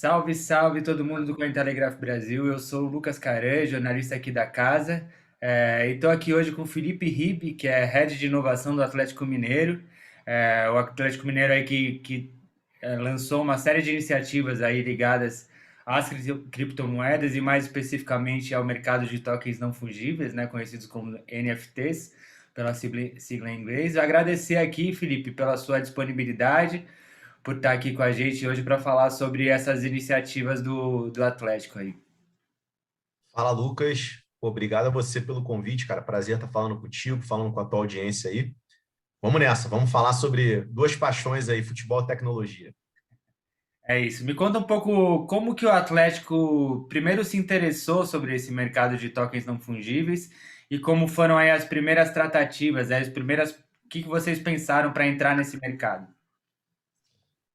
Salve, salve todo mundo do Cointelegraph Brasil. Eu sou o Lucas Caran, jornalista aqui da casa. E estou aqui hoje com o Felipe Ribe, que é Head de Inovação do Atlético Mineiro. O Atlético Mineiro aí que lançou uma série de iniciativas aí ligadas às criptomoedas e mais especificamente ao mercado de tokens não fungíveis, né, conhecidos como NFTs, pela sigla em inglês. Eu agradecer aqui, Felipe, pela sua disponibilidade por estar aqui com a gente hoje para falar sobre essas iniciativas do Atlético aí. Fala, Lucas. Pô, obrigado a você pelo convite, cara. Prazer estar falando contigo, falando com a tua audiência aí. Vamos nessa, vamos falar sobre duas paixões aí, futebol e tecnologia. É isso. Me conta um pouco como que o Atlético primeiro se interessou sobre esse mercado de tokens não fungíveis e como foram aí as primeiras tratativas, as primeiras, o que vocês pensaram para entrar nesse mercado?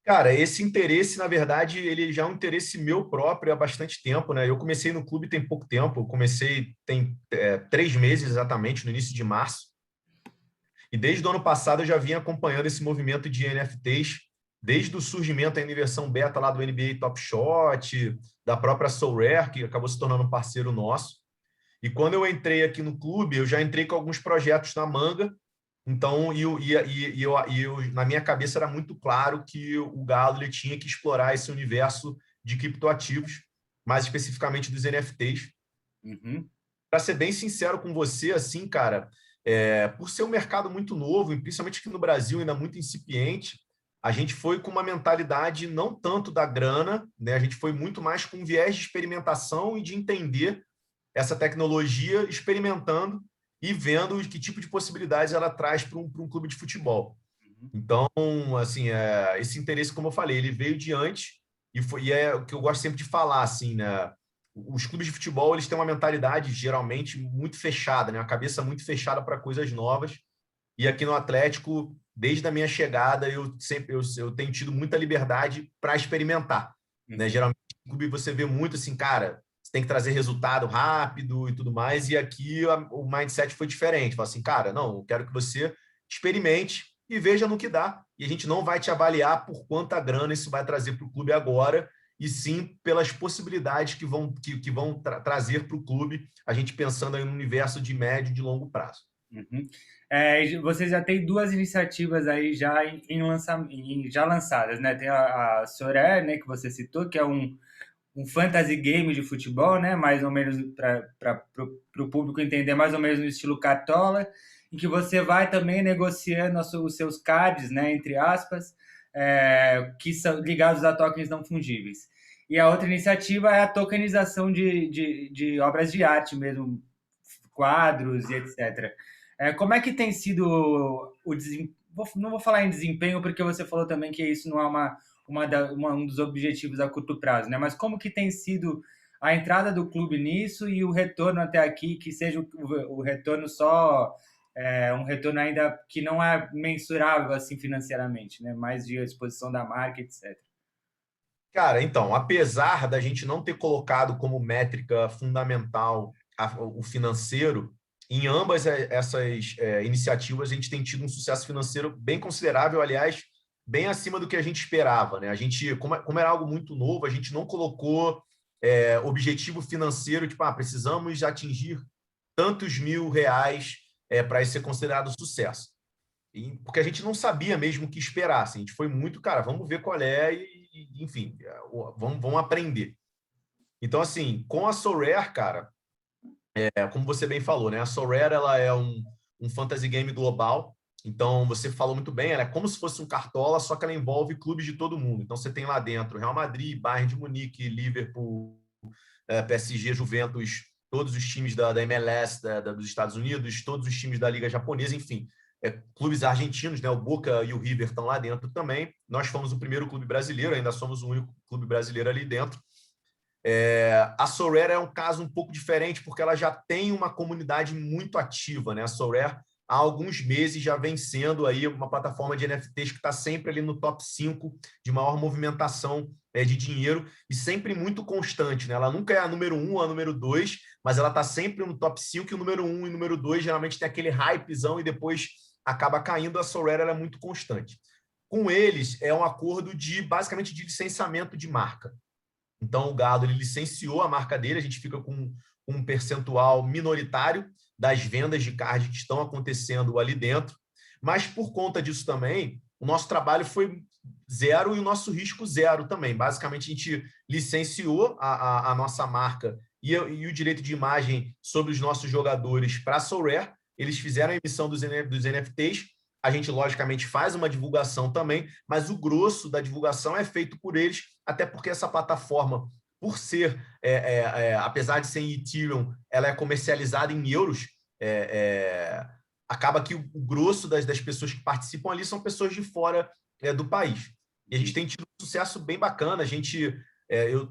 Cara, esse interesse, na verdade, ele já é um interesse meu próprio há bastante tempo, né? Eu comecei no clube tem pouco tempo, eu comecei tem 3 meses exatamente, no início de março. E desde o ano passado eu já vinha acompanhando esse movimento de NFTs, desde o surgimento ainda em versão beta lá do NBA Top Shot, da própria SoulRare, que acabou se tornando um parceiro nosso. E quando eu entrei aqui no clube, eu já entrei com alguns projetos na manga. Então, na minha cabeça era muito claro que o Galo ele tinha que explorar esse universo de criptoativos, mais especificamente dos NFTs. Uhum. Para ser bem sincero com você, assim, cara, por ser um mercado muito novo, e principalmente aqui no Brasil, ainda muito incipiente, a gente foi com uma mentalidade não tanto da grana, né? A gente foi muito mais com um viés de experimentação e de entender essa tecnologia experimentando e vendo que tipo de possibilidades ela traz para um clube de futebol. Então, assim, esse interesse, como eu falei, ele veio de antes e é o que eu gosto sempre de falar, assim, né? Os clubes de futebol, eles têm uma mentalidade geralmente muito fechada, né? Uma cabeça muito fechada para coisas novas. E aqui no Atlético, desde a minha chegada, eu tenho tido muita liberdade para experimentar, né? Uhum. Geralmente, no clube você vê muito assim, cara, você tem que trazer resultado rápido e tudo mais. E aqui o mindset foi diferente. Fala assim, cara, não, eu quero que você experimente e veja no que dá. E a gente não vai te avaliar por quanta grana isso vai trazer para o clube agora, e sim pelas possibilidades que vão trazer para o clube, a gente pensando aí no universo de médio e de longo prazo. Uhum. Vocês já têm duas iniciativas aí já já lançadas, né? Tem a Sorare, né, que você citou, que é um fantasy game de futebol, né? Mais ou menos para o público entender, mais ou menos no estilo Cartola, em que você vai também negociando os seus cards, né? Entre aspas, que são ligados a tokens não fungíveis. E a outra iniciativa é a tokenização de obras de arte mesmo, quadros e etc. Como é que tem sido o desempenho? Não vou falar em desempenho, porque você falou também que isso não é um dos objetivos a curto prazo, né? Mas como que tem sido a entrada do clube nisso e o retorno até aqui, que seja o retorno só um retorno ainda que não é mensurável assim financeiramente, né? Mais de exposição da marca, etc. Cara, então, apesar da gente não ter colocado como métrica fundamental o financeiro, em ambas essas iniciativas a gente tem tido um sucesso financeiro bem considerável, aliás, bem acima do que a gente esperava, né? A gente, como era algo muito novo, a gente não colocou objetivo financeiro, tipo, precisamos atingir tantos mil reais para isso ser considerado sucesso. Porque a gente não sabia mesmo o que esperar. Assim, a gente foi muito, cara, vamos ver qual é enfim, vamos aprender. Então, assim, com a Sorare, cara, como você bem falou, né? A Sorare, ela é um fantasy game global. Então, você falou muito bem, ela é como se fosse um Cartola, só que ela envolve clubes de todo mundo. Então, você tem lá dentro Real Madrid, Bayern de Munique, Liverpool, PSG, Juventus, todos os times da MLS dos Estados Unidos, todos os times da Liga Japonesa, enfim, clubes argentinos, né? O Boca e o River estão lá dentro também. Nós fomos o primeiro clube brasileiro, ainda somos o único clube brasileiro ali dentro. A Sorare é um caso um pouco diferente, porque ela já tem uma comunidade muito ativa, né? A Sorare, há alguns meses, já vem sendo aí uma plataforma de NFTs que está sempre ali no top 5 de maior movimentação de dinheiro e sempre muito constante, né? Ela nunca é a número 1 ou a número 2, mas ela está sempre no top 5 e o número 1 e o número 2 geralmente tem aquele hypezão e depois acaba caindo. A Sorare ela é muito constante. Com eles, é um acordo basicamente de licenciamento de marca. Então, o Gado ele licenciou a marca dele, a gente fica com um percentual minoritário das vendas de card que estão acontecendo ali dentro, mas por conta disso também, o nosso trabalho foi zero e o nosso risco zero também. Basicamente, a gente licenciou a nossa marca e o direito de imagem sobre os nossos jogadores para a Sorare. Eles fizeram a emissão dos NFTs. A gente, logicamente, faz uma divulgação também, mas o grosso da divulgação é feito por eles, até porque essa plataforma, por ser, apesar de ser em Ethereum, ela é comercializada em euros, acaba que o grosso das pessoas que participam ali são pessoas de fora do país. E a gente tem tido um sucesso bem bacana. A gente,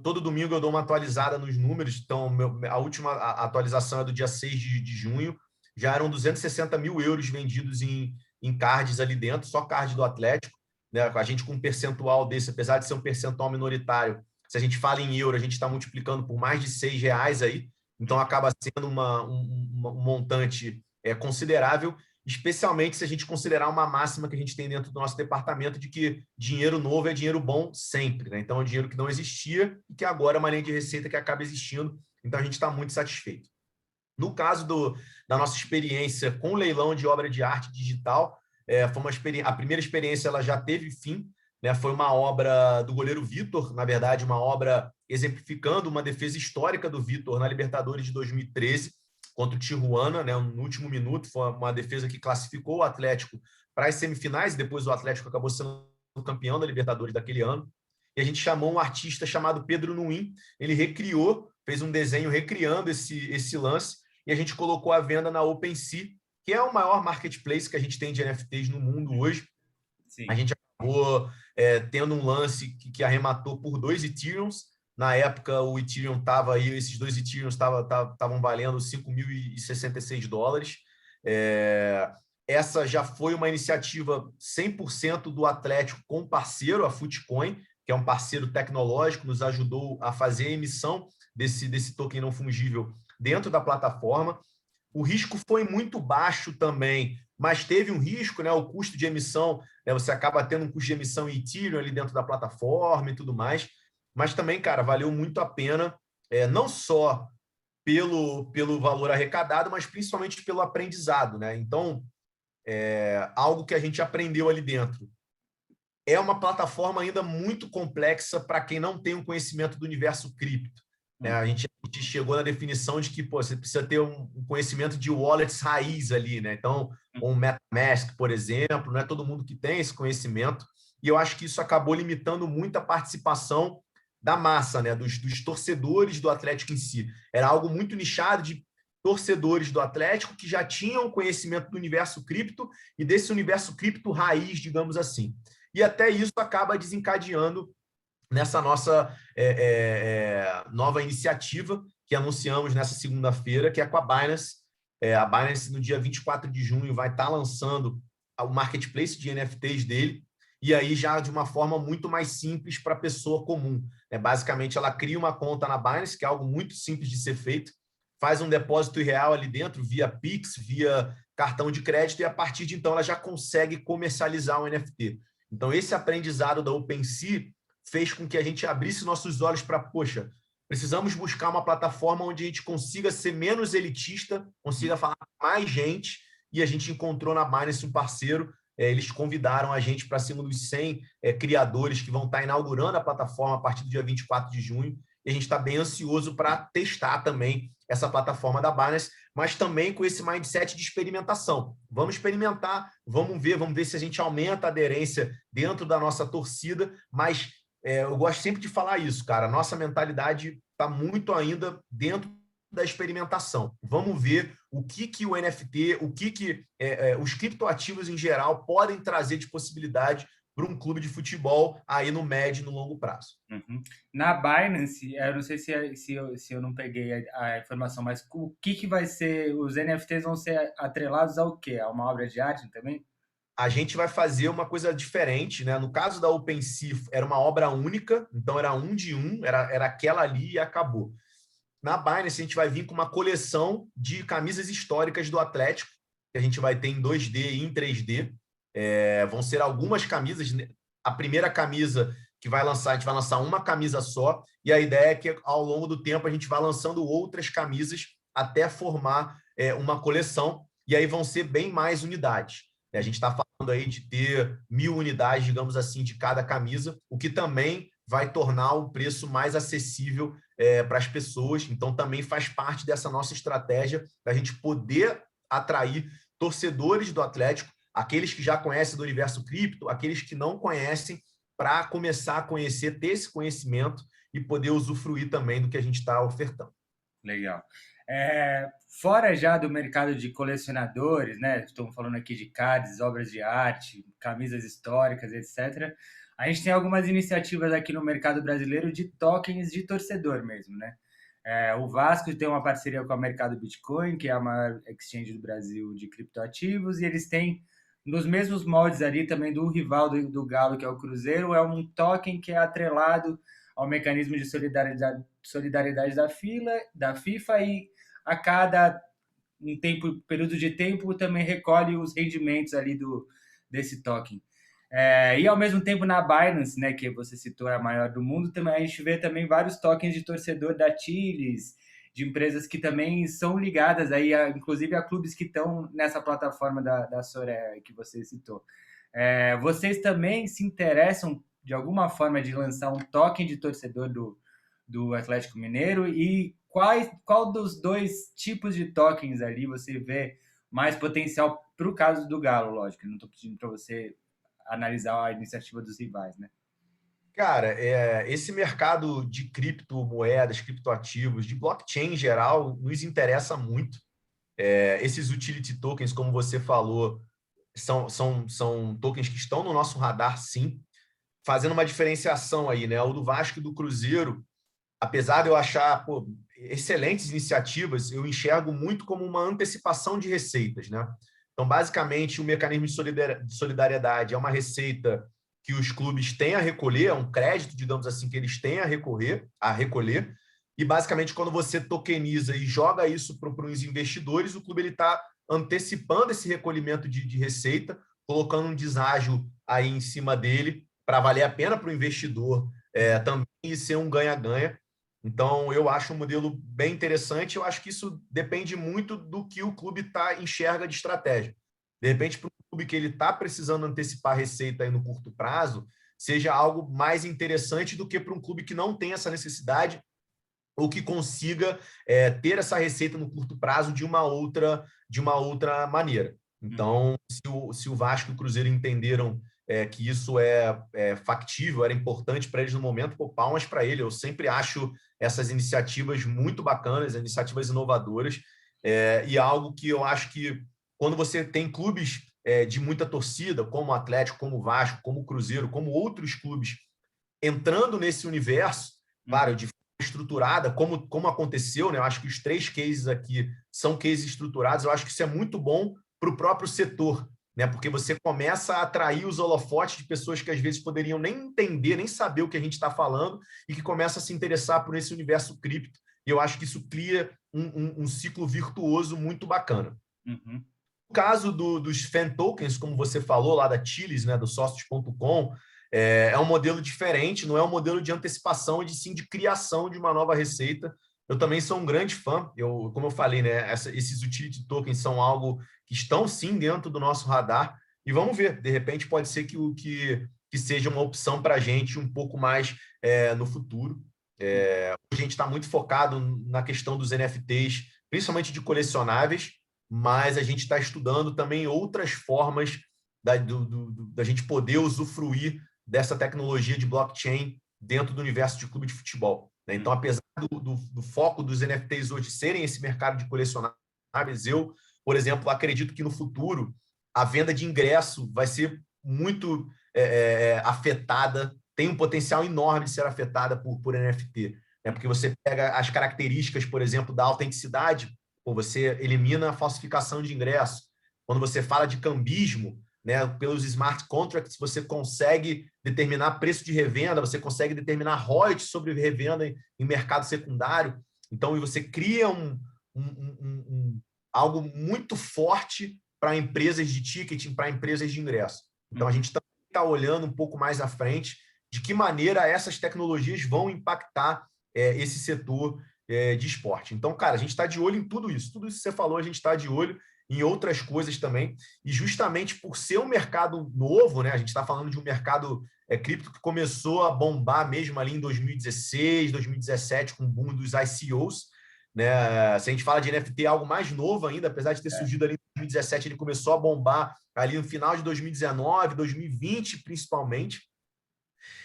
todo domingo eu dou uma atualizada nos números, então a última atualização é do dia 6 de junho, já eram 260 mil euros vendidos em cards ali dentro, só card do Atlético, né? A gente com um percentual desse, apesar de ser um percentual minoritário, se a gente fala em euro, a gente está multiplicando por mais de R$ 6 aí, então acaba sendo um montante considerável, especialmente se a gente considerar uma máxima que a gente tem dentro do nosso departamento de que dinheiro novo é dinheiro bom sempre, né? Então é um dinheiro que não existia e que agora é uma linha de receita que acaba existindo, então a gente está muito satisfeito. No caso da nossa experiência com o leilão de obra de arte digital, foi a primeira experiência ela já teve fim, né? Foi uma obra do goleiro Vitor, na verdade, uma obra exemplificando uma defesa histórica do Vitor na Libertadores de 2013 contra o Tijuana, né? No último minuto, foi uma defesa que classificou o Atlético para as semifinais, e depois o Atlético acabou sendo campeão da Libertadores daquele ano. E a gente chamou um artista chamado Pedro Nuin, ele recriou, fez um desenho recriando esse lance, e a gente colocou à venda na OpenSea, que é o maior marketplace que a gente tem de NFTs no mundo hoje. Sim. A gente acabou tendo um lance que arrematou por 2 Ethereums. Na época, o Ethereum estava aí, esses 2 Ethereums estavam valendo $5.066. Essa já foi uma iniciativa 100% do Atlético com parceiro, a Footcoin, que é um parceiro tecnológico, nos ajudou a fazer a emissão desse token não fungível dentro da plataforma. O risco foi muito baixo também, mas teve um risco, né? O custo de emissão, né? Você acaba tendo um custo de emissão em Ethereum ali dentro da plataforma e tudo mais. Mas também, cara, valeu muito a pena, não só pelo valor arrecadado, mas principalmente pelo aprendizado, né? Então, algo que a gente aprendeu ali dentro. É uma plataforma ainda muito complexa para quem não tem um conhecimento do universo cripto. A gente chegou na definição de que você precisa ter um conhecimento de wallets raiz ali, né? Então, um MetaMask, por exemplo, não é todo mundo que tem esse conhecimento, e eu acho que isso acabou limitando muito a participação da massa, né? Dos torcedores do Atlético em si. Era algo muito nichado de torcedores do Atlético que já tinham conhecimento do universo cripto e desse universo cripto raiz, digamos assim. E até isso acaba desencadeando nessa nossa nova iniciativa que anunciamos nessa segunda-feira, que é com a Binance. A Binance, no dia 24 de junho, vai estar lançando o marketplace de NFTs dele, e aí já de uma forma muito mais simples para a pessoa comum. Basicamente, ela cria uma conta na Binance, que é algo muito simples de ser feito, faz um depósito real ali dentro, via Pix, via cartão de crédito, e a partir de então ela já consegue comercializar o NFT. Então, esse aprendizado da OpenSea fez com que a gente abrisse nossos olhos para, poxa, precisamos buscar uma plataforma onde a gente consiga ser menos elitista, consiga falar com mais gente, e a gente encontrou na Binance um parceiro. Eles convidaram a gente para ser um dos 100 criadores que vão estar inaugurando a plataforma a partir do dia 24 de junho, e a gente está bem ansioso para testar também essa plataforma da Binance, mas também com esse mindset de experimentação. Vamos experimentar, vamos ver se a gente aumenta a aderência dentro da nossa torcida, mas eu gosto sempre de falar isso, cara. A nossa mentalidade está muito ainda dentro da experimentação. Vamos ver o que o NFT, os criptoativos em geral podem trazer de possibilidade para um clube de futebol aí no médio e no longo prazo. Uhum. Na Binance, eu não sei se eu não peguei a informação, mas o que vai ser, os NFTs vão ser atrelados ao quê? A uma obra de arte também? A gente vai fazer uma coisa diferente, né? No caso da OpenSea, era uma obra única, então era um de um, era aquela ali e acabou. Na Binance, a gente vai vir com uma coleção de camisas históricas do Atlético, que a gente vai ter em 2D e em 3D. Vão ser algumas camisas. A primeira camisa que vai lançar, a gente vai lançar uma camisa só, e a ideia é que ao longo do tempo a gente vai lançando outras camisas até formar uma coleção, e aí vão ser bem mais unidades. A gente está falando aí de ter 1.000 unidades, digamos assim, de cada camisa, o que também vai tornar o preço mais acessível para as pessoas. Então, também faz parte dessa nossa estratégia da gente poder atrair torcedores do Atlético, aqueles que já conhecem do universo cripto, aqueles que não conhecem, para começar a conhecer, ter esse conhecimento e poder usufruir também do que a gente está ofertando. Legal. Fora já do mercado de colecionadores, né? Estamos falando aqui de cards, obras de arte, camisas históricas, etc. A gente tem algumas iniciativas aqui no mercado brasileiro de tokens de torcedor mesmo, né? O Vasco tem uma parceria com a Mercado Bitcoin, que é a maior exchange do Brasil de criptoativos, e eles têm, nos mesmos moldes ali também do rival do Galo, que é o Cruzeiro, é um token que é atrelado ao mecanismo de solidariedade da FIFA, e a cada período de tempo também recolhe os rendimentos ali desse token. E ao mesmo tempo na Binance, né, que você citou, é a maior do mundo, também a gente vê também vários tokens de torcedor da Chili's, de empresas que também são ligadas aí, inclusive a clubes que estão nessa plataforma da Sorare que você citou. Vocês também se interessam de alguma forma de lançar um token de torcedor do Atlético Mineiro? E qual dos dois tipos de tokens ali você vê mais potencial para o caso do Galo, lógico? Eu não estou pedindo para você analisar a iniciativa dos rivais, né? Cara, esse mercado de criptomoedas, criptoativos, de blockchain em geral, nos interessa muito. Esses utility tokens, como você falou, são tokens que estão no nosso radar, sim, fazendo uma diferenciação aí, né? O do Vasco e do Cruzeiro, apesar de eu achar excelentes iniciativas, eu enxergo muito como uma antecipação de receitas, né? Então, basicamente, o mecanismo de solidariedade é uma receita que os clubes têm a recolher, é um crédito, digamos assim, que eles têm a recolher, e basicamente, quando você tokeniza e joga isso para os investidores, o clube está antecipando esse recolhimento de receita, colocando um deságio aí em cima dele para valer a pena para o investidor também e ser um ganha-ganha. Então, eu acho um modelo bem interessante. Eu acho que isso depende muito do que o clube enxerga de estratégia. De repente, para um clube que ele está precisando antecipar a receita aí no curto prazo, seja algo mais interessante do que para um clube que não tem essa necessidade ou que consiga ter essa receita no curto prazo de uma outra maneira. Então, se o Vasco e o Cruzeiro entenderam que isso é factível, era importante para eles no momento, palmas para ele. Eu sempre acho essas iniciativas muito bacanas, iniciativas inovadoras, e algo que eu acho que quando você tem clubes de muita torcida, como o Atlético, como o Vasco, como o Cruzeiro, como outros clubes, entrando nesse universo, claro, de estruturada, como aconteceu, né? Eu acho que os 3 cases aqui são cases estruturados. Eu acho que isso é muito bom para o próprio setor, né? Porque você começa a atrair os holofotes de pessoas que às vezes poderiam nem entender, nem saber o que a gente está falando e que começa a se interessar por esse universo cripto. E eu acho que isso cria um ciclo virtuoso muito bacana. Uhum. No caso dos fan tokens, como você falou lá da Chili's, né, do sócios.com, é um modelo diferente, não é um modelo de antecipação, e sim de criação de uma nova receita. Eu também sou um grande fã, como eu falei, né, esses utility tokens são algo que estão sim dentro do nosso radar, e vamos ver, de repente pode ser que seja uma opção para a gente um pouco mais no futuro. A gente está muito focado na questão dos NFTs, principalmente de colecionáveis, mas a gente está estudando também outras formas da gente poder usufruir dessa tecnologia de blockchain dentro do universo de clube de futebol, né? Então, apesar do foco dos NFTs hoje serem esse mercado de colecionáveis, eu, por exemplo, acredito que no futuro a venda de ingresso vai ser muito afetada, tem um potencial enorme de ser afetada por NFT, né? Porque você pega as características, por exemplo, da autenticidade, você elimina a falsificação de ingresso. Quando você fala de cambismo, né, pelos smart contracts, você consegue determinar preço de revenda, você consegue determinar royalties sobre revenda em mercado secundário. Então, você cria algo muito forte para empresas de ticketing, para empresas de ingresso. Então, a gente está olhando um pouco mais à frente de que maneira essas tecnologias vão impactar esse setor de esporte. Então, cara, a gente está de olho em tudo isso que você falou, a gente está de olho em outras coisas também, e justamente por ser um mercado novo, né? A gente está falando de um mercado cripto que começou a bombar mesmo ali em 2016, 2017, com o boom dos ICOs, né? Se a gente fala de NFT, é algo mais novo ainda, apesar de ter surgido ali em 2017, ele começou a bombar ali no final de 2019, 2020, principalmente.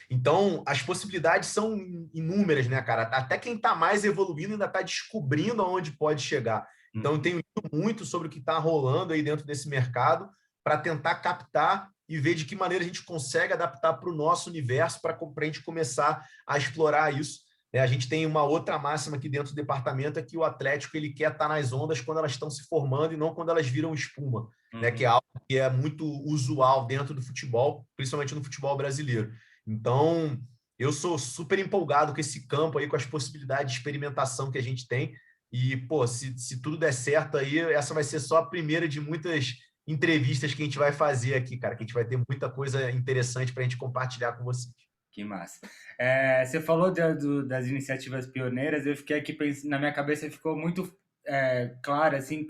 Então, as possibilidades são inúmeras, né, cara? Até quem está mais evoluindo ainda está descobrindo aonde pode chegar. Então, eu tenho lido muito sobre o que está rolando aí dentro desse mercado para tentar captar e ver de que maneira a gente consegue adaptar para o nosso universo para a gente começar a explorar isso. A gente tem uma outra máxima aqui dentro do departamento, é que o Atlético ele quer estar nas ondas quando elas estão se formando e não quando elas viram espuma, né? Que é algo que é muito usual dentro do futebol, principalmente no futebol brasileiro. Então, eu sou super empolgado com esse campo aí, com as possibilidades de experimentação que a gente tem. E, pô, se tudo der certo aí, essa vai ser só a primeira de muitas entrevistas que a gente vai fazer aqui, cara, que a gente vai ter muita coisa interessante para a gente compartilhar com vocês. Que massa. Você falou das iniciativas pioneiras, eu fiquei aqui pensando, na minha cabeça ficou muito claro, assim,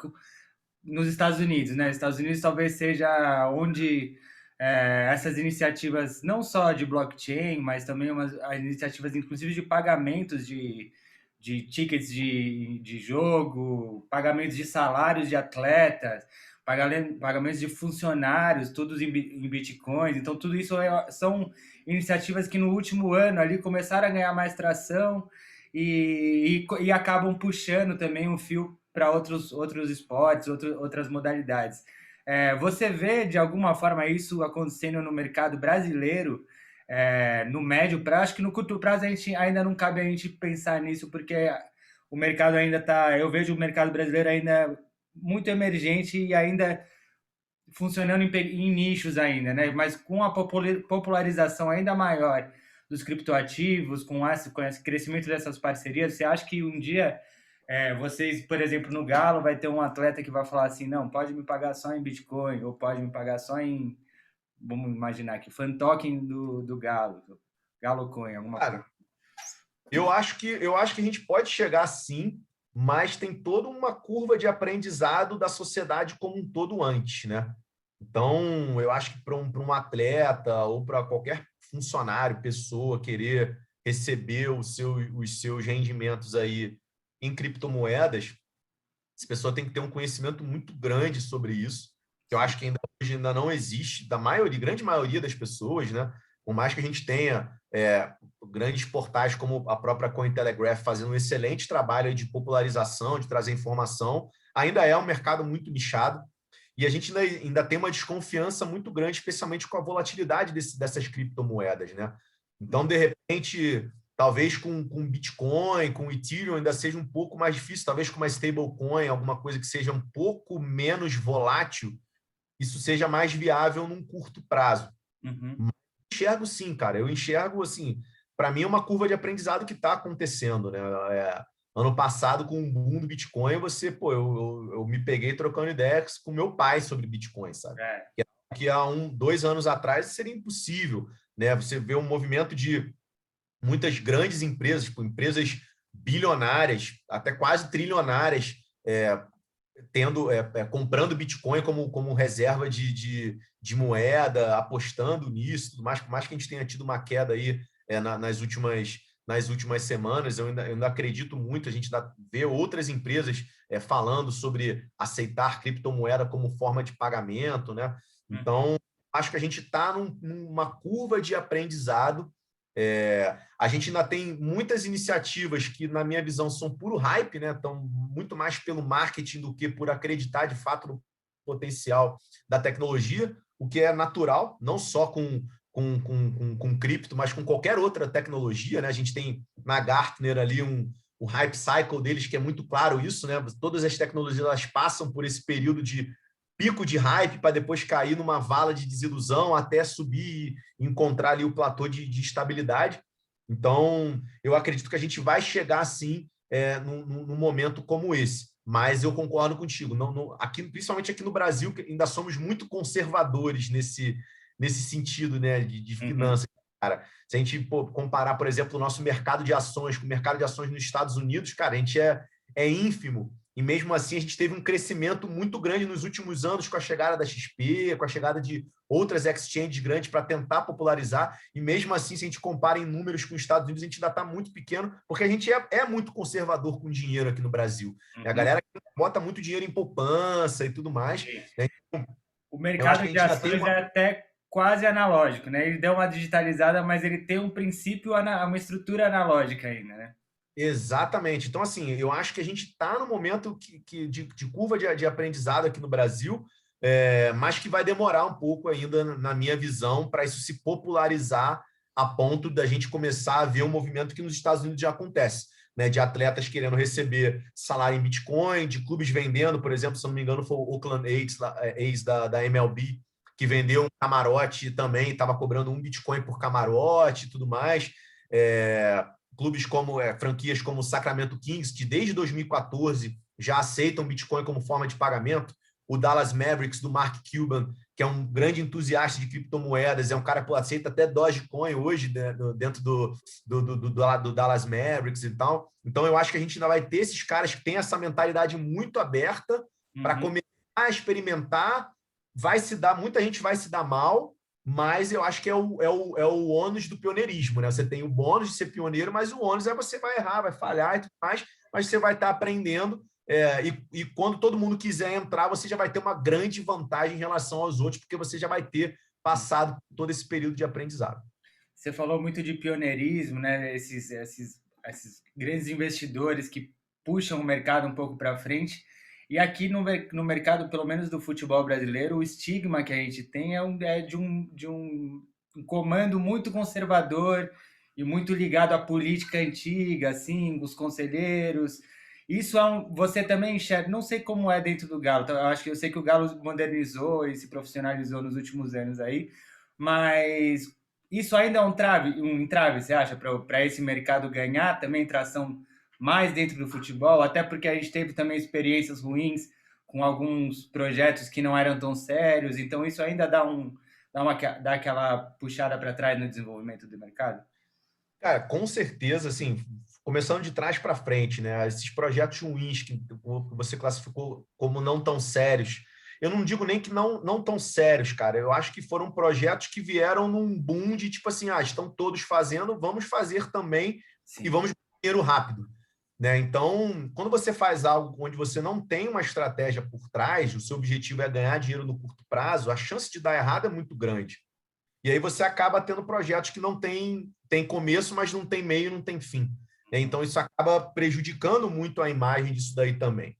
nos Estados Unidos, né? Estados Unidos talvez seja onde essas iniciativas, não só de blockchain, mas também as iniciativas, inclusive, de pagamentos de tickets de jogo, pagamentos de salários de atletas, pagamentos de funcionários, todos em bitcoins. Então, tudo isso são iniciativas que no último ano ali começaram a ganhar mais tração e acabam puxando também um fio para outros esportes, outras modalidades. Você vê, de alguma forma, isso acontecendo no mercado brasileiro, no médio prazo? Acho que no curto prazo ainda não cabe a gente pensar nisso, porque o mercado ainda está... Eu vejo o mercado brasileiro ainda muito emergente e ainda funcionando em nichos ainda, né? Mas com a popularização ainda maior dos criptoativos, com esse crescimento dessas parcerias, você acha que um dia vocês, por exemplo, no Galo, vai ter um atleta que vai falar assim, não, pode me pagar só em Bitcoin, ou pode me pagar só em, vamos imaginar aqui, fan token do Galo, Galo Coin, alguma coisa. Eu acho que a gente pode chegar sim, mas tem toda uma curva de aprendizado da sociedade como um todo antes, né? Então, eu acho que para um atleta ou para qualquer funcionário, pessoa querer receber os seus rendimentos aí em criptomoedas, essa pessoa tem que ter um conhecimento muito grande sobre isso, que eu acho que hoje ainda não existe, da grande maioria das pessoas, né? Por mais que a gente tenha grandes portais como a própria Cointelegraph fazendo um excelente trabalho de popularização, de trazer informação, ainda é um mercado muito nichado e a gente ainda tem uma desconfiança muito grande, especialmente com a volatilidade dessas criptomoedas, né? Então, de repente, talvez com Bitcoin, com Ethereum ainda seja um pouco mais difícil, talvez com uma stablecoin, alguma coisa que seja um pouco menos volátil, isso seja mais viável num curto prazo. Uhum. Enxergo sim, cara. Eu enxergo assim, para mim é uma curva de aprendizado que está acontecendo, né? Ano passado, com o boom do Bitcoin, eu me peguei trocando ideias com meu pai sobre Bitcoin, sabe? Que há 2 anos atrás seria impossível, né? Você vê um movimento de muitas grandes empresas, tipo, empresas bilionárias, até quase trilionárias, comprando Bitcoin como reserva de moeda, apostando nisso, tudo mais, por mais que a gente tenha tido uma queda aí nas últimas semanas, eu ainda acredito muito, a gente vê outras empresas falando sobre aceitar criptomoeda como forma de pagamento, né? Então, acho que a gente está numa curva de aprendizado. A gente ainda tem muitas iniciativas que, na minha visão, são puro hype, né? Estão muito mais pelo marketing do que por acreditar de fato no potencial da tecnologia, o que é natural, não só com cripto, mas com qualquer outra tecnologia, né? A gente tem na Gartner ali o hype cycle deles, que é muito claro isso, né? Todas as tecnologias elas passam por esse período de pico de hype para depois cair numa vala de desilusão até subir e encontrar ali o platô de estabilidade. Então, eu acredito que a gente vai chegar, sim, num momento como esse. Mas eu concordo contigo. Principalmente aqui no Brasil, que ainda somos muito conservadores nesse sentido, né, de finanças. cara. Se a gente comparar, por exemplo, o nosso mercado de ações com o mercado de ações nos Estados Unidos, cara, a gente é ínfimo. E mesmo assim, a gente teve um crescimento muito grande nos últimos anos com a chegada da XP, com a chegada de outras exchanges grandes para tentar popularizar. E mesmo assim, se a gente compara em números com os Estados Unidos, a gente ainda está muito pequeno, porque a gente é muito conservador com dinheiro aqui no Brasil. A galera bota muito dinheiro em poupança e tudo mais, né? O Eu acho que mercado a de gente ainda tem ações é até quase analógico, né? Ele deu uma digitalizada, mas ele tem um princípio, uma estrutura analógica ainda, né? Exatamente. Então, assim, eu acho que a gente está no momento de curva de aprendizado aqui no Brasil, mas que vai demorar um pouco ainda, na minha visão, para isso se popularizar a ponto da gente começar a ver um movimento que nos Estados Unidos já acontece, né? De atletas querendo receber salário em Bitcoin, de clubes vendendo, por exemplo, se eu não me engano, foi o Oakland A's da MLB, que vendeu um camarote também, estava cobrando um Bitcoin por camarote e tudo mais. Clubes como franquias como o Sacramento Kings, que desde 2014 já aceitam Bitcoin como forma de pagamento. O Dallas Mavericks, do Mark Cuban, que é um grande entusiasta de criptomoedas, é um cara que aceita até Dogecoin hoje, né, dentro do Dallas Mavericks e tal. Então, eu acho que a gente ainda vai ter esses caras que têm essa mentalidade muito aberta para começar a experimentar. Vai se dar, muita gente vai se dar mal, mas eu acho que é o ônus do pioneirismo, né? Você tem o bônus de ser pioneiro, mas o ônus é você vai errar, vai falhar e tudo mais, mas você vai estar aprendendo, e quando todo mundo quiser entrar, você já vai ter uma grande vantagem em relação aos outros, porque você já vai ter passado todo esse período de aprendizado. Você falou muito de pioneirismo, né? Esses grandes investidores que puxam o mercado um pouco para frente. E aqui no mercado, pelo menos do futebol brasileiro, o estigma que a gente tem é de um comando muito conservador e muito ligado à política antiga, assim, os conselheiros. Isso você também enxerga, não sei como é dentro do Galo, então, eu sei que o Galo modernizou e se profissionalizou nos últimos anos aí, mas isso ainda é um entrave, você acha, para esse mercado ganhar também tração mais dentro do futebol? Até porque a gente teve também experiências ruins com alguns projetos que não eram tão sérios, então isso ainda dá aquela puxada para trás no desenvolvimento do mercado? Cara, com certeza, assim, começando de trás para frente, né? Esses projetos ruins que você classificou como não tão sérios, eu não digo nem que não tão sérios, cara. Eu acho que foram projetos que vieram num boom de tipo assim, estão todos fazendo, vamos fazer também e Sim. vamos ganhar dinheiro rápido, né? Então, quando você faz algo onde você não tem uma estratégia por trás, o seu objetivo é ganhar dinheiro no curto prazo, a chance de dar errado é muito grande. E aí você acaba tendo projetos que não tem começo, mas não tem meio, não tem fim. Então, isso acaba prejudicando muito a imagem disso daí também.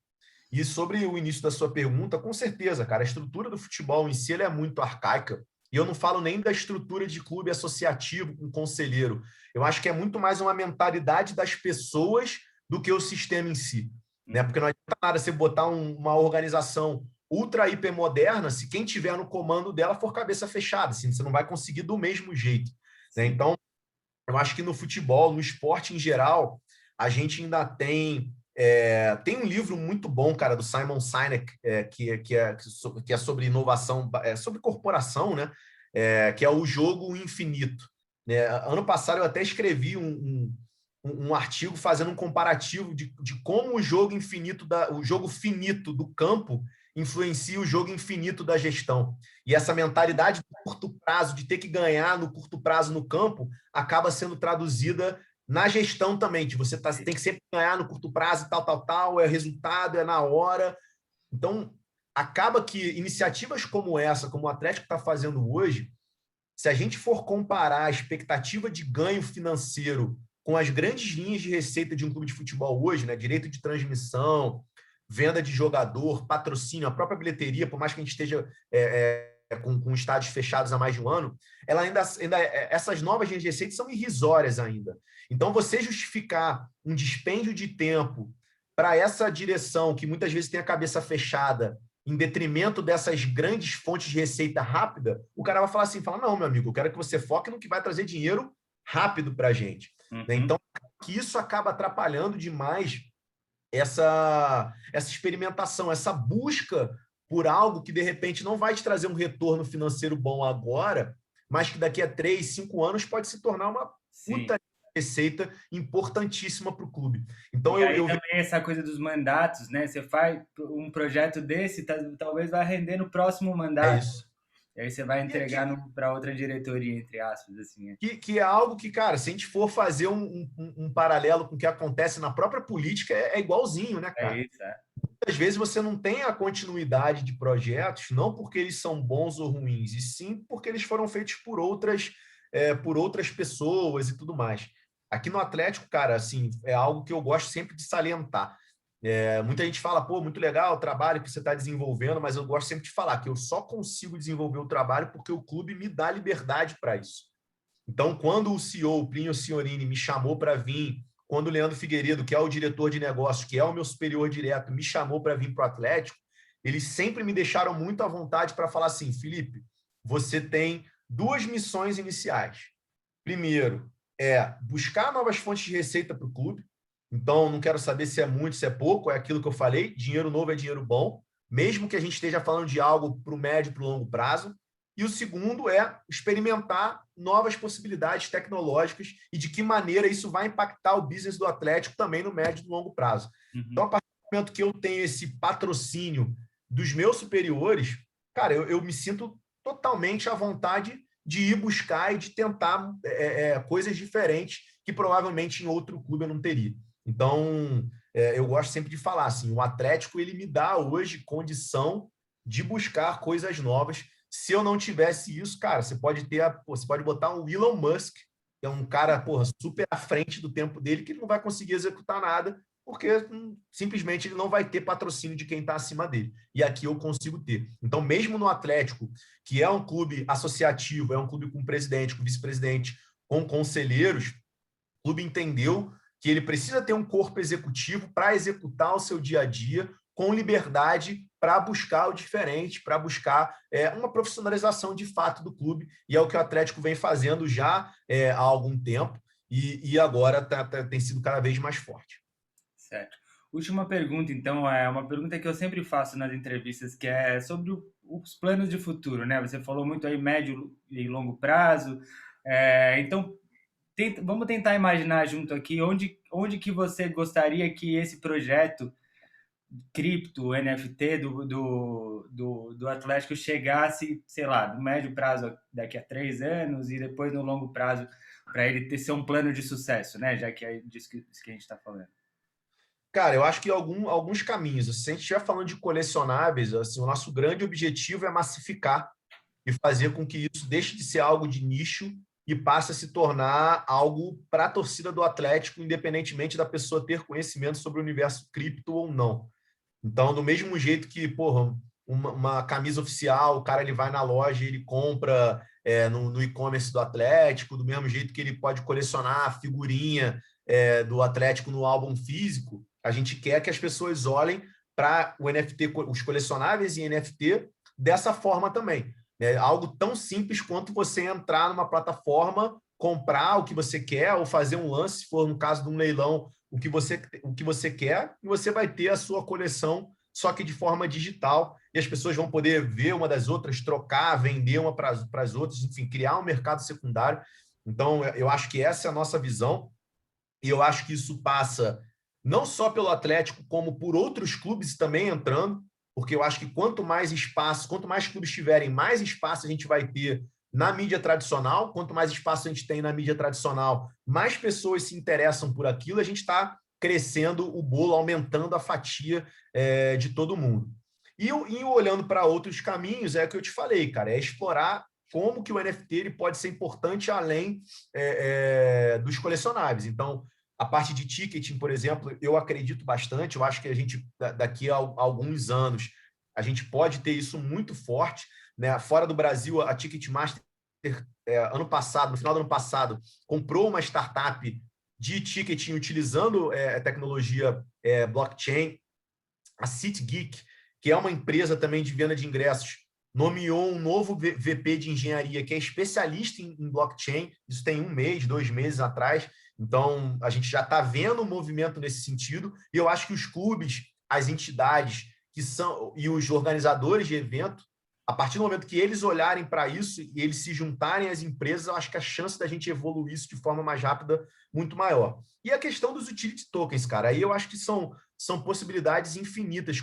E sobre o início da sua pergunta, com certeza, cara, a estrutura do futebol em si é muito arcaica. E eu não falo nem da estrutura de clube associativo com conselheiro. Eu acho que é muito mais uma mentalidade das pessoas do que o sistema em si. Né? Porque não adianta nada você botar uma organização ultra hiper moderna se quem tiver no comando dela for cabeça fechada, assim, você não vai conseguir do mesmo jeito. Né? Então, eu acho que no futebol, no esporte em geral, a gente ainda tem um livro muito bom, cara, do Simon Sinek, que é sobre inovação, sobre corporação, né? Que é o Jogo Infinito. Né? Ano passado eu até escrevi um artigo fazendo um comparativo de como o jogo finito do campo influencia o jogo infinito da gestão. E essa mentalidade do curto prazo, de ter que ganhar no curto prazo no campo, acaba sendo traduzida na gestão também, de você tem que sempre ganhar no curto prazo, tal, é resultado, é na hora. Então, acaba que iniciativas como essa, como o Atlético está fazendo hoje, se a gente for comparar a expectativa de ganho financeiro com as grandes linhas de receita de um clube de futebol hoje, né, direito de transmissão, venda de jogador, patrocínio, a própria bilheteria, por mais que a gente esteja com estádios fechados há mais de um ano, essas novas linhas de receita são irrisórias ainda. Então, você justificar um dispêndio de tempo para essa direção, que muitas vezes tem a cabeça fechada, em detrimento dessas grandes fontes de receita rápida, o cara vai falar assim, não, meu amigo, eu quero que você foque no que vai trazer dinheiro rápido para a gente. Né? Então, que isso acaba atrapalhando demais essa experimentação, essa busca por algo que, de repente, não vai te trazer um retorno financeiro bom agora, mas que daqui a 3, 5 anos pode se tornar uma Sim. puta receita importantíssima para o clube. Então, E aí eu vejo. também essa coisa dos mandatos, né? Você faz um projeto desse, talvez vai render no próximo É mandato. isso. E aí você vai Que, entregar que, para outra diretoria, entre aspas, assim. Né? que é algo que, cara, se a gente for fazer um paralelo com o que acontece na própria política, é igualzinho, né, É cara? isso, é. Às vezes você não tem a continuidade de projetos, não porque eles são bons ou ruins, e sim porque eles foram feitos por outras pessoas e tudo mais. Aqui no Atlético, cara, assim, é algo que eu gosto sempre de salientar. Muita gente fala, pô, muito legal o trabalho que você está desenvolvendo, mas eu gosto sempre de falar que eu só consigo desenvolver o trabalho porque o clube me dá liberdade para isso. Então, quando o CEO, o Plínio Signorini, me chamou para vir, quando o Leandro Figueiredo, que é o diretor de negócios, que é o meu superior direto, me chamou para vir para o Atlético, eles sempre me deixaram muito à vontade para falar assim, Felipe, você tem duas missões iniciais. Primeiro, é buscar novas fontes de receita para o clube. Então, não quero saber se é muito, se é pouco, é aquilo que eu falei, dinheiro novo é dinheiro bom, mesmo que a gente esteja falando de algo para o médio e para o longo prazo. E o segundo é experimentar novas possibilidades tecnológicas e de que maneira isso vai impactar o business do Atlético também no médio e no longo prazo. Então, Uhum. a partir do momento que eu tenho esse patrocínio dos meus superiores, cara, eu me sinto totalmente à vontade de ir buscar e de tentar coisas diferentes que provavelmente em outro clube eu não teria. Então, eu gosto sempre de falar assim, o Atlético ele me dá hoje condição de buscar coisas novas. Se eu não tivesse isso, cara, você pode botar um Elon Musk, que é um cara, porra, super à frente do tempo dele, que ele não vai conseguir executar nada, porque simplesmente ele não vai ter patrocínio de quem está acima dele. E aqui eu consigo ter. Então, mesmo no Atlético, que é um clube associativo, é um clube com presidente, com vice-presidente, com conselheiros, o clube entendeu que ele precisa ter um corpo executivo para executar o seu dia a dia com liberdade para buscar o diferente, para buscar uma profissionalização de fato do clube, e é o que o Atlético vem fazendo já há algum tempo, e agora tem sido cada vez mais forte. Certo. Última pergunta, então, é uma pergunta que eu sempre faço nas entrevistas, que é sobre os planos de futuro, né? Você falou muito aí médio e longo prazo. Então, vamos tentar imaginar junto aqui onde que você gostaria que esse projeto cripto, NFT do Atlético chegasse, sei lá, no médio prazo daqui a 3 anos e depois no longo prazo para ele ser um plano de sucesso, né? Já que é disso que a gente está falando. Cara, eu acho que alguns caminhos. Se a gente estiver falando de colecionáveis, assim, o nosso grande objetivo é massificar e fazer com que isso deixe de ser algo de nicho e passe a se tornar algo para a torcida do Atlético, independentemente da pessoa ter conhecimento sobre o universo cripto ou não. Então, do mesmo jeito que, porra, uma camisa oficial, o cara ele vai na loja e ele compra no e-commerce do Atlético, do mesmo jeito que ele pode colecionar a figurinha do Atlético no álbum físico, a gente quer que as pessoas olhem para o NFT, os colecionáveis em NFT, dessa forma também. É algo tão simples quanto você entrar numa plataforma, comprar o que você quer, ou fazer um lance, se for no caso de um leilão, o que você quer, e você vai ter a sua coleção, só que de forma digital, e as pessoas vão poder ver uma das outras, trocar, vender uma para as outras, enfim, criar um mercado secundário. Então, eu acho que essa é a nossa visão, e eu acho que isso passa não só pelo Atlético, como por outros clubes também entrando, porque eu acho que quanto mais espaço, quanto mais clubes tiverem, mais espaço a gente vai ter na mídia tradicional. Quanto mais espaço a gente tem na mídia tradicional, mais pessoas se interessam por aquilo, a gente está crescendo o bolo, aumentando a fatia de todo mundo. E olhando para outros caminhos, é o que eu te falei, cara, é explorar como que o NFT ele pode ser importante além dos colecionáveis. Então, a parte de ticketing, por exemplo, eu acredito bastante. Eu acho que a gente, daqui a alguns anos, a gente pode ter isso muito forte. Né? Fora do Brasil, a Ticketmaster, ano passado, no final do ano passado, comprou uma startup de ticketing utilizando a tecnologia blockchain. A SeatGeek, que é uma empresa também de venda de ingressos, nomeou um novo VP de engenharia que é especialista em blockchain. Isso tem 1 mês, 2 meses atrás. Então, a gente já está vendo um movimento nesse sentido. E eu acho que os clubes, as entidades que são e os organizadores de evento a partir do momento que eles olharem para isso e eles se juntarem às empresas, eu acho que a chance da gente evoluir isso de forma mais rápida muito maior. E a questão dos utility tokens, cara, aí eu acho que são possibilidades infinitas,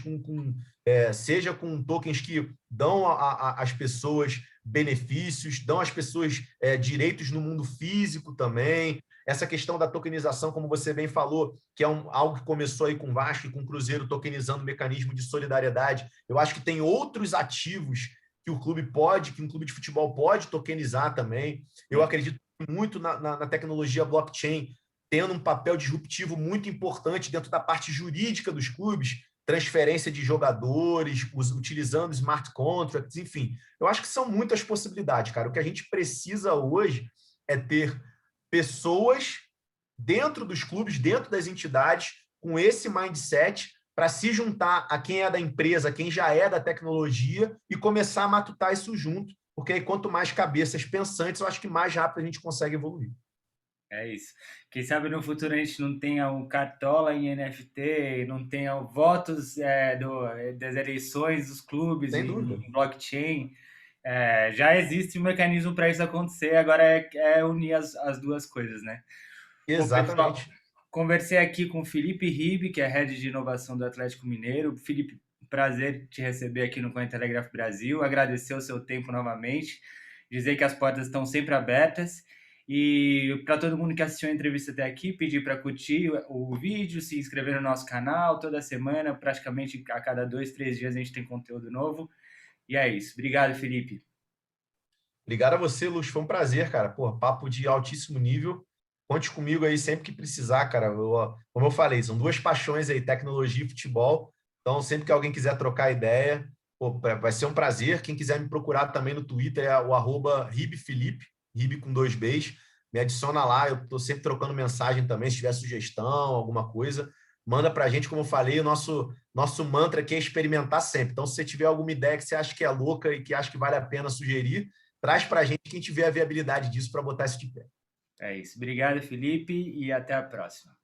seja com tokens que dão às pessoas benefícios, dão às pessoas direitos no mundo físico também. Essa questão da tokenização, como você bem falou, que é algo que começou aí com o Vasco e com o Cruzeiro, tokenizando o mecanismo de solidariedade. Eu acho que tem outros ativos que um clube de futebol pode tokenizar também. Eu acredito muito na tecnologia blockchain, tendo um papel disruptivo muito importante dentro da parte jurídica dos clubes, transferência de jogadores, utilizando smart contracts, enfim. Eu acho que são muitas possibilidades, cara. O que a gente precisa hoje é ter pessoas dentro dos clubes, dentro das entidades, com esse mindset para se juntar a quem é da empresa, a quem já é da tecnologia e começar a matutar isso junto, porque aí quanto mais cabeças pensantes, eu acho que mais rápido a gente consegue evoluir. É isso. Quem sabe no futuro a gente não tenha um Cartola em NFT, não tenha votos das eleições dos clubes Sem dúvida. em blockchain. Já existe um mecanismo para isso acontecer, agora é unir as duas coisas, né? Pô, pessoal, Exatamente. conversei aqui com o Felipe Ribe, que é Head de Inovação do Atlético Mineiro. Felipe, prazer te receber aqui no Cointelegraph Brasil, agradecer o seu tempo novamente, dizer que as portas estão sempre abertas. E para todo mundo que assistiu a entrevista até aqui, pedir para curtir o vídeo, se inscrever no nosso canal toda semana, praticamente a cada 2, 3 dias a gente tem conteúdo novo. E é isso. Obrigado, Felipe. Obrigado a você, Lúcio. Foi um prazer, cara. Pô, papo de altíssimo nível. Conte comigo aí sempre que precisar, cara. Como eu falei, são duas paixões aí, tecnologia e futebol. Então, sempre que alguém quiser trocar ideia, pô, vai ser um prazer. Quem quiser me procurar também no Twitter é o @ribfelipe, Ribe com 2 Bs. Me adiciona lá, eu estou sempre trocando mensagem também, se tiver sugestão, alguma coisa. Manda para a gente, como eu falei, o nosso mantra aqui é experimentar sempre. Então, se você tiver alguma ideia que você acha que é louca e que acha que vale a pena sugerir, traz para a gente quem tiver a viabilidade disso para botar isso de pé. É isso. Obrigado, Felipe, e até a próxima.